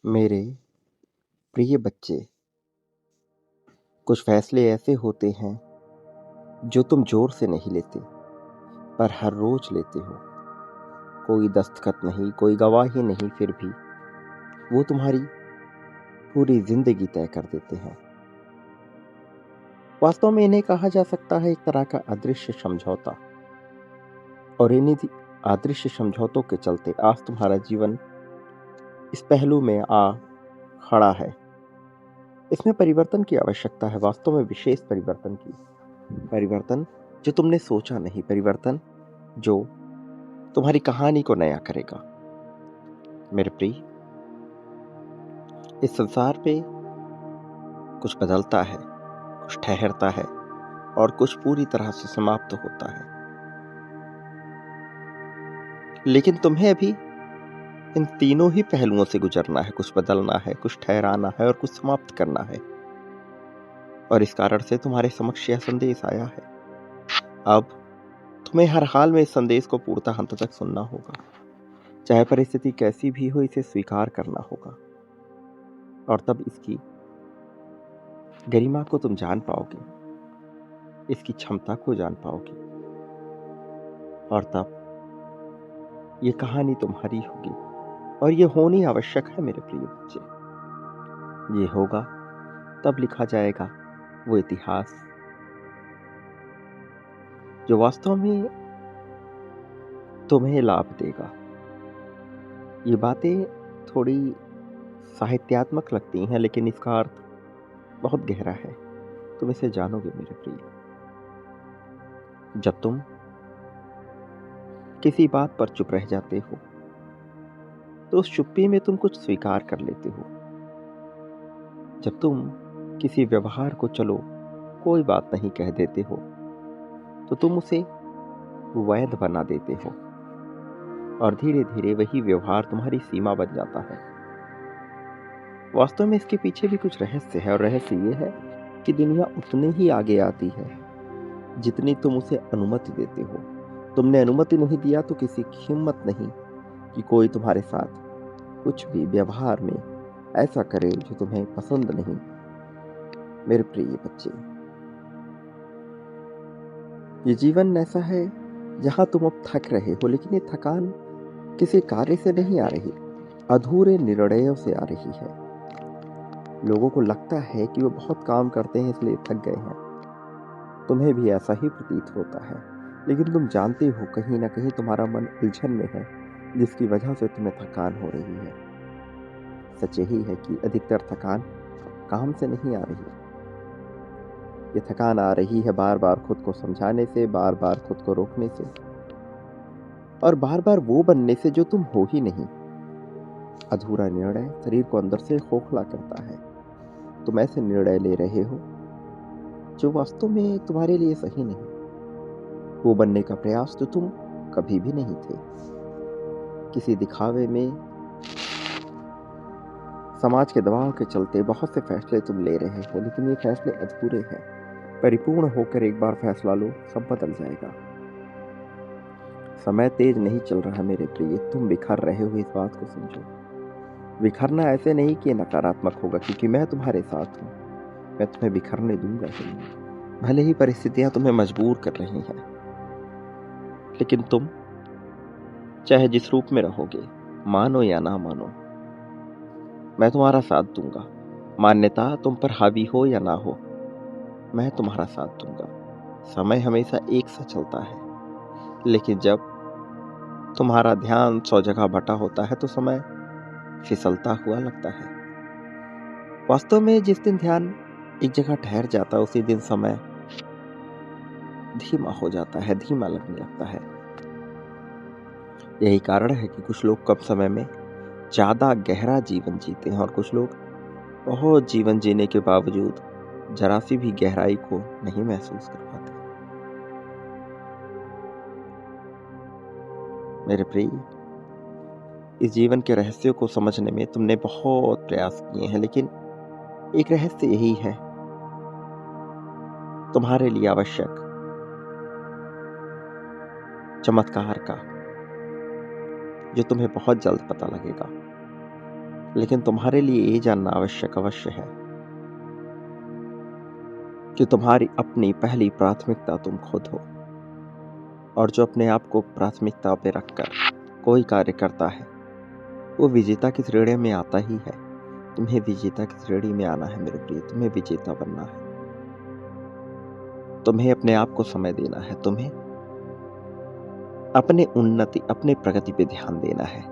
मेरे प्रिय बच्चे, कुछ फैसले ऐसे होते हैं जो तुम जोर से नहीं लेते, पर हर रोज लेते हो। कोई दस्तखत नहीं, कोई गवाही नहीं, फिर भी वो तुम्हारी पूरी जिंदगी तय कर देते हैं। वास्तव में इन्हें कहा जा सकता है एक तरह का अदृश्य समझौता। और इन्हीं अदृश्य समझौतों के चलते आज तुम्हारा जीवन इस पहलू में आ खड़ा है। इसमें परिवर्तन की आवश्यकता है, वास्तव में विशेष परिवर्तन की। परिवर्तन जो तुमने सोचा नहीं, परिवर्तन जो तुम्हारी कहानी को नया करेगा। मेरे प्रिय, इस संसार पे कुछ बदलता है, कुछ ठहरता है और कुछ पूरी तरह से समाप्त होता है। लेकिन तुम्हें अभी इन तीनों ही पहलुओं से गुजरना है। कुछ बदलना है, कुछ ठहराना है और कुछ समाप्त करना है। और इस कारण से तुम्हारे समक्ष यह संदेश आया है। अब तुम्हें हर हाल में इस संदेश को पूर्णतः अंत तक सुनना होगा। चाहे परिस्थिति कैसी भी हो, इसे स्वीकार करना होगा। और तब इसकी गरिमा को तुम जान पाओगे, इसकी क्षमता को जान पाओगे। और तब ये कहानी तुम्हारी होगी। और ये होनी आवश्यक है मेरे प्रिय बच्चे। ये होगा तब लिखा जाएगा वो इतिहास जो वास्तव में तुम्हें लाभ देगा। ये बातें थोड़ी साहित्यात्मक लगती हैं, लेकिन इसका अर्थ बहुत गहरा है। तुम इसे जानोगे मेरे प्रिय। जब तुम किसी बात पर चुप रह जाते हो, तो उस चुप्पी में तुम कुछ स्वीकार कर लेते हो। जब तुम किसी व्यवहार को चलो कोई बात नहीं कह देते हो, तो तुम उसे वैध बना देते हो। और धीरे धीरे वही व्यवहार तुम्हारी सीमा बन जाता है। वास्तव में इसके पीछे भी कुछ रहस्य है, और रहस्य ये है कि दुनिया उतने ही आगे आती है जितनी तुम उसे अनुमति देते हो। तुमने अनुमति नहीं दिया तो किसी की हिम्मत नहीं कि कोई तुम्हारे साथ कुछ भी व्यवहार में ऐसा करे जो तुम्हें पसंद नहीं। मेरे प्रिय बच्चे, ये जीवन ऐसा है जहां तुम अब थक रहे हो, लेकिन ये थकान किसी कार्य से नहीं आ रही, अधूरे निर्णयों से आ रही है। लोगों को लगता है कि वो बहुत काम करते हैं इसलिए थक गए हैं। तुम्हें भी ऐसा ही प्रतीत होता है, लेकिन तुम जानते हो कहीं ना कहीं तुम्हारा मन उलझन में है, जिसकी वजह से तुम्हें थकान हो रही है। सच यही है कि अधिकतर थकान काम से नहीं आ रही। ये थकान आ रही है बार बार खुद को समझाने से, बार बार खुद को रोकने से, और बार बार वो बनने से जो तुम हो ही नहीं। अधूरा निर्णय शरीर को अंदर से खोखला करता है। तुम ऐसे निर्णय ले रहे हो जो वास्तव में तुम्हारे लिए सही नहीं। वो बनने का प्रयास तो तुम कभी भी नहीं थे। किसी दिखावे में, समाज के दबाव के चलते बहुत से फैसले तुम ले रहे हो, लेकिन ये फैसले अधूरे हैं। परिपूर्ण होकर एक बार फैसला लो, सब बदल जाएगा। समय तेज नहीं चल रहा मेरे प्रिय, तुम बिखर रहे हो, इस बात को समझो। बिखरना ऐसे नहीं कि नकारात्मक होगा, क्योंकि मैं तुम्हारे साथ हूँ। मैं तुम्हें बिखरने दूंगा ही नहीं। भले ही परिस्थितियां तुम्हें मजबूर कर रही हैं, लेकिन तुम चाहे जिस रूप में रहोगे, मानो या ना मानो, मैं तुम्हारा साथ दूंगा। मान्यता तुम पर हावी हो या ना हो, मैं तुम्हारा साथ दूंगा। समय हमेशा एक सा चलता है, लेकिन जब तुम्हारा ध्यान 100 जगह बटा होता है तो समय फिसलता हुआ लगता है। वास्तव में जिस दिन ध्यान एक जगह ठहर जाता है, उसी दिन समय धीमा हो जाता है, धीमा लगने लगता है। यही कारण है कि कुछ लोग कम समय में ज्यादा गहरा जीवन जीते हैं, और कुछ लोग बहुत जीवन जीने के बावजूद जरा सी भी गहराई को नहीं महसूस कर पाते। मेरे प्रिय, इस जीवन के रहस्यों को समझने में तुमने बहुत प्रयास किए हैं, लेकिन एक रहस्य यही है तुम्हारे लिए आवश्यक चमत्कार का, जो तुम्हें बहुत जल्द पता लगेगा। लेकिन तुम्हारे लिए ये जानना आवश्यक अवश्य है कि तुम्हारी अपनी पहली प्राथमिकता तुम खुद हो, और जो अपने आप को प्राथमिकता पे रखकर कोई कार्य करता है वो विजेता की श्रेणी में आता ही है। तुम्हें विजेता की श्रेणी में आना है मेरे प्रिय, तुम्हें विजेता बनना है। तुम्हें अपने आप को समय देना है, तुम्हें अपने उन्नति, अपने प्रगति पे ध्यान देना है।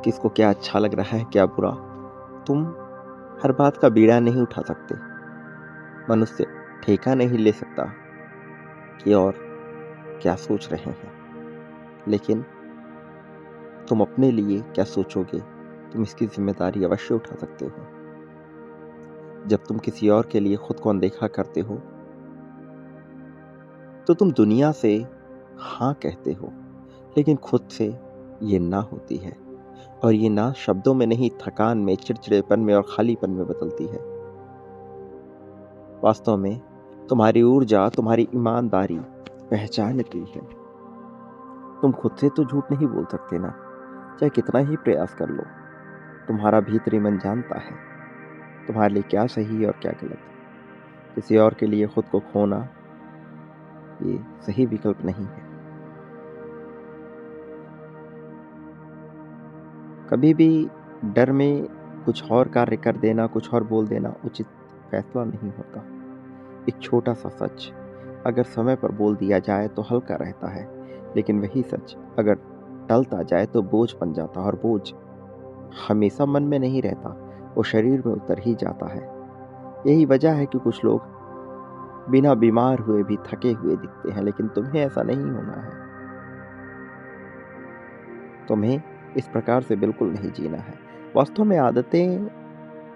किसको क्या अच्छा लग रहा है, क्या बुरा, तुम हर बात का बीड़ा नहीं उठा सकते। मनुष्य ठेका नहीं ले सकता कि और क्या सोच रहे हैं, लेकिन तुम अपने लिए क्या सोचोगे, तुम इसकी जिम्मेदारी अवश्य उठा सकते हो। जब तुम किसी और के लिए खुद को अनदेखा करते हो तो तुम दुनिया से हाँ कहते हो, लेकिन खुद से ये ना होती है, और ये ना शब्दों में नहीं, थकान में, चिड़चिड़ेपन में और खालीपन में बदलती है। वास्तव में तुम्हारी ऊर्जा, तुम्हारी ईमानदारी पहचानती है। तुम खुद से तो झूठ नहीं बोल सकते ना, चाहे कितना ही प्रयास कर लो। तुम्हारा भीतरी मन जानता है तुम्हारे लिए क्या सही और क्या गलत। किसी और के लिए खुद को खोना ये सही विकल्प नहीं है। कभी भी डर में कुछ और कार्य कर देना, कुछ और बोल देना उचित फैसला नहीं होता। एक छोटा सा सच अगर समय पर बोल दिया जाए तो हल्का रहता है, लेकिन वही सच अगर टलता जाए तो बोझ बन जाता है, और बोझ हमेशा मन में नहीं रहता, वो शरीर में उतर ही जाता है। यही वजह है कि कुछ लोग बिना बीमार हुए भी थके हुए दिखते हैं, लेकिन तुम्हें ऐसा नहीं होना है। तुम्हें इस प्रकार से बिल्कुल नहीं जीना है। वास्तव में आदतें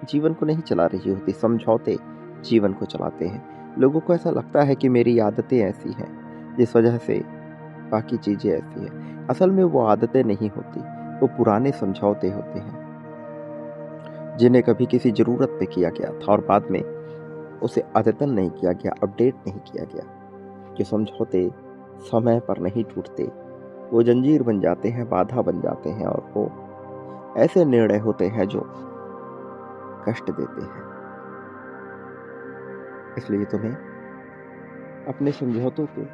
जीवन को नहीं चला रही होती, समझौते जीवन को चलाते हैं। लोगों को ऐसा लगता है कि मेरी आदतें ऐसी हैं जिस वजह से बाकी चीजें ऐसी हैं। असल में वो आदतें नहीं होती, वो पुराने समझौते होते हैं जिन्हें कभी किसी जरूरत पे किया गया था और बाद में उसे अद्यतन नहीं किया गया, अपडेट नहीं किया गया। जो समझौते समय पर नहीं टूटते वो जंजीर बन जाते हैं, बाधा बन जाते हैं, और वो ऐसे निर्णय होते हैं जो कष्ट देते हैं। इसलिए तुम्हें अपने समझौतों को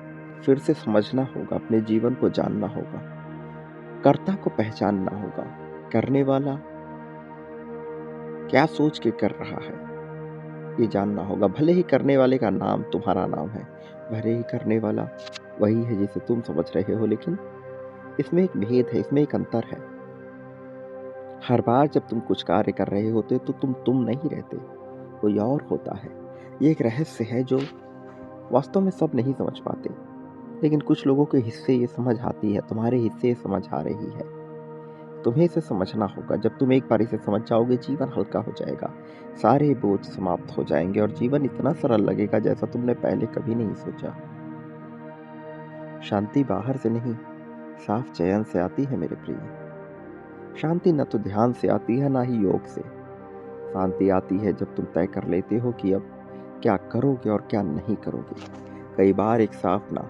फिर से समझना होगा, अपने जीवन को जानना होगा, कर्ता को पहचानना होगा, करने वाला क्या सोच के कर रहा है ये जानना होगा। भले ही करने वाले का नाम तुम्हारा नाम है, भले ही करने वाला वही है जिसे तुम समझ रहे हो, लेकिन इसमें एक भेद है, इसमें एक अंतर है। हर बार जब तुम कुछ कार्य कर रहे होते तो तुम नहीं रहते, कोई और होता है। ये एक रहस्य है जो वास्तव में सब नहीं समझ पाते, लेकिन कुछ लोगों के हिस्से ये समझ आती है, तुम्हारे हिस्से ये समझ आ रही है। तुम्हें इसे समझना होगा। जब तुम एक बार इसे समझ जाओगे जीवन हल्का हो जाएगा, सारे बोझ समाप्त हो जाएंगे और जीवन इतना सरल लगेगा जैसा तुमने पहले कभी नहीं सोचा। शांति बाहर से नहीं, साफ चयन से आती है मेरे प्रिय। शांति न तो ध्यान से आती है ना ही योग से। शांति आती है जब तुम तय कर लेते हो कि अब क्या करोगे और क्या नहीं करोगे। कई बार एक साफ ना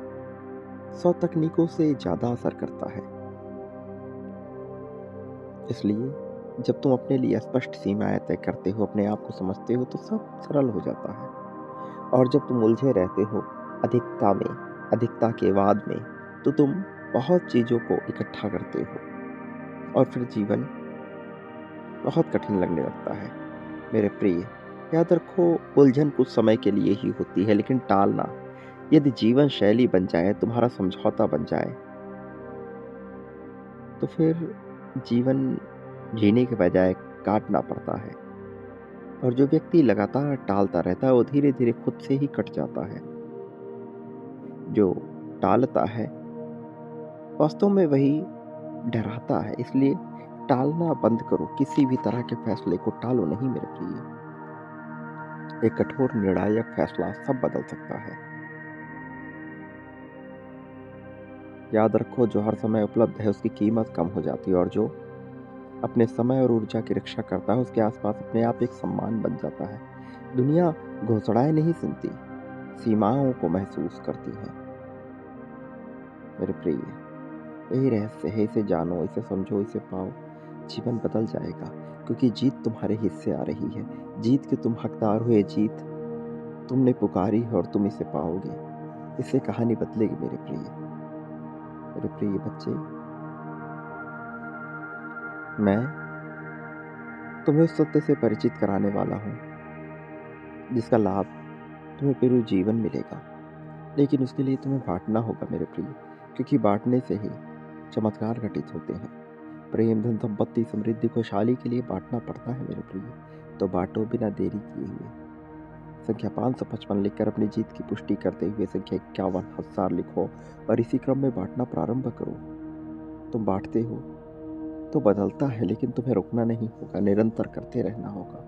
100 तकनीकों से ज्यादा असर करता है। इसलिए जब तुम अपने लिए स्पष्ट सीमाएं तय करते हो, अपने आप को समझते हो, तो सब सरल हो जाता है। और जब तुम उलझे रहते हो अधिकता में, अधिकता के वाद में, तो तुम बहुत चीजों को इकट्ठा करते हो और फिर जीवन बहुत कठिन लगने लगता है। मेरे प्रिय, याद रखो, उलझन कुछ समय के लिए ही होती है, लेकिन टालना यदि जीवन शैली बन जाए, तुम्हारा समझौता बन जाए, तो फिर जीवन जीने के बजाय काटना पड़ता है। और जो व्यक्ति लगातार टालता रहता है वो धीरे धीरे खुद से ही कट जाता है। जो टालता है वास्तव में वही डराता है। इसलिए टालना बंद करो, किसी भी तरह के फैसले को टालो नहीं मेरे प्रिय। एक कठोर निर्णायक फैसला सब बदल सकता है। याद रखो, जो हर समय उपलब्ध है उसकी कीमत कम हो जाती है, और जो अपने समय और ऊर्जा की रक्षा करता है उसके आसपास अपने आप एक सम्मान बन जाता है। दुनिया घोषणाएं नहीं सुनती, सीमाओं को महसूस करती है मेरे प्रिय। यही रहस्य है, इसे जानो, इसे समझो, इसे पाओ, जीवन बदल जाएगा। क्योंकि जीत तुम्हारे हिस्से आ रही है। जीत के तुम हकदार हो, ये जीत तुमने पुकारी है और तुम इसे पाओगे। इससे कहानी बदलेगी मेरे प्रिय बच्चे। मैं तुम्हें उस सत्य से परिचित कराने वाला हूँ जिसका लाभ तुम्हें पूरे जीवन मिलेगा। लेकिन उसके लिए तुम्हें बांटना होगा मेरे प्रिय, क्योंकि बांटने से ही चमत्कार घटित होते हैं। प्रेम, धन, संपत्ति, समृद्धि, खुशहाली के लिए बांटना पड़ता है मेरे प्रिय। तो बांटो बिना देरी किए हुए। संख्या 555 लिखकर अपनी जीत की पुष्टि करते हुए संख्या 51,000 लिखो और इसी क्रम में बांटना प्रारंभ करो। तुम बांटते हो तो बदलता है, लेकिन तुम्हें रुकना नहीं होगा, निरंतर करते रहना होगा।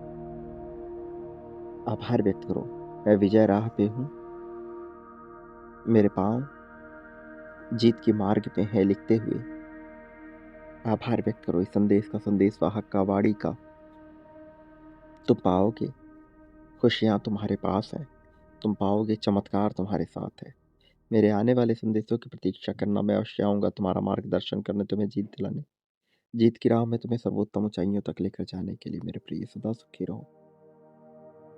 आभार व्यक्त करो। मैं विजय राह पे हूँ, मेरे पाँव जीत के मार्ग पे है लिखते हुए आभार व्यक्त करो। इस संदेश का, संदेश वाहक का, वाणी का। तुम पाओगे खुशियाँ तुम्हारे पास है, तुम पाओगे चमत्कार तुम्हारे साथ है। मेरे आने वाले संदेशों की प्रतीक्षा करना, मैं अवश्य आऊँगा तुम्हारा मार्गदर्शन करने, तुम्हें जीत दिलाने। जीत की राह में तुम्हें सर्वोत्तम ऊंचाइयों तक लेकर जाने के लिए मेरे प्रिय सदा सुखी रहो।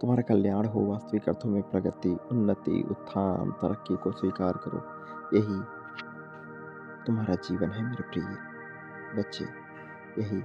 तुम्हारा कल्याण हो, वास्तविक अर्थों में प्रगति, उन्नति, उत्थान, तरक्की को स्वीकार करो। यही तुम्हारा जीवन है मेरे प्रिय बच्चे, यही